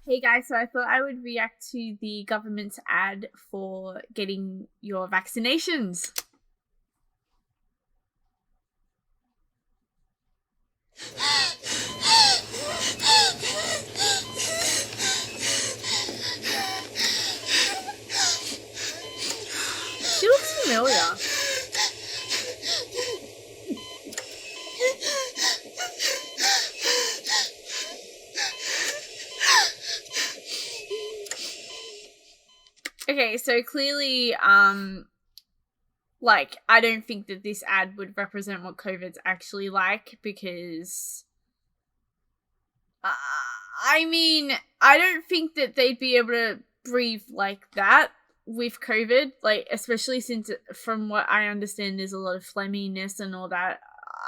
Hey guys, so I thought I would react to the government's ad for getting your vaccinations. She looks familiar. Okay, so clearly, I don't think that this ad would represent what COVID's actually like because, I don't think that they'd be able to breathe like that with COVID, especially since, from what I understand, there's a lot of phlegminess and all that.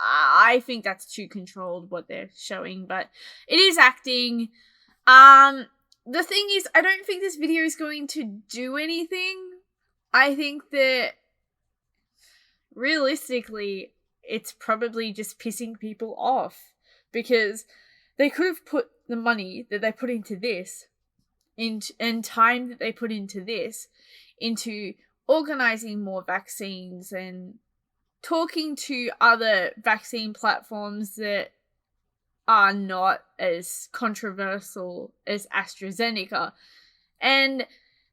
I think that's too controlled what they're showing, but it is acting. The thing is, I don't think this video is going to do anything. I think that realistically, it's probably just pissing people off because they could have put the money that they put into this and time that they put into this into organizing more vaccines and talking to other vaccine platforms that are not as controversial as AstraZeneca. And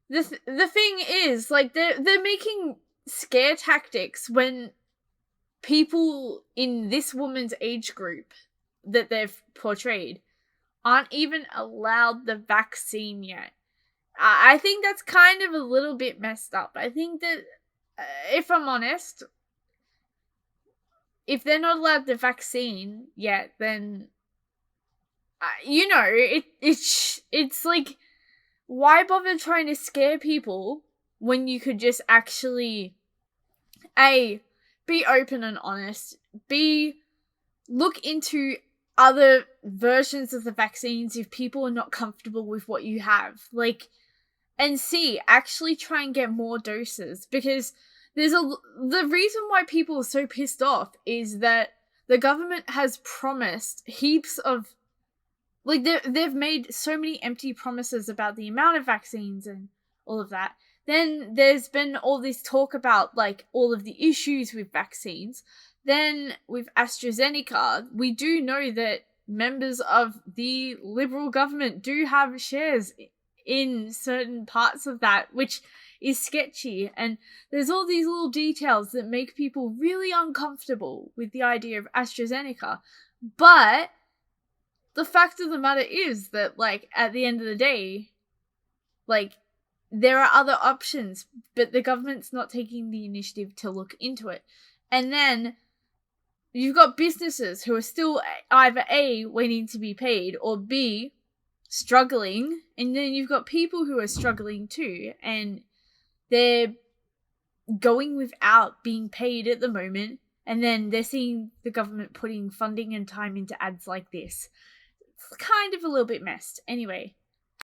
the thing is, they're making scare tactics when people in this woman's age group that they've portrayed aren't even allowed the vaccine yet. I think that's kind of a little bit messed up. I think that, if I'm honest, if they're not allowed the vaccine yet, then it's like, why bother trying to scare people when you could just actually be open and honest, look into other versions of the vaccines if people are not comfortable with what you have, and actually try and get more doses, because the reason why people are so pissed off is that the government has promised heaps of, they've made so many empty promises about the amount of vaccines and all of that. Then there's been all this talk about, all of the issues with vaccines. Then with AstraZeneca, we do know that members of the Liberal government do have shares in certain parts of that, which is sketchy. And there's all these little details that make people really uncomfortable with the idea of AstraZeneca. But the fact of the matter is that, at the end of the day, there are other options, but the government's not taking the initiative to look into it. And then you've got businesses who are still either A, waiting to be paid, or B, struggling. And then you've got people who are struggling too, and they're going without being paid at the moment. And then they're seeing the government putting funding and time into ads like this. It's kind of a little bit messed. Anyway,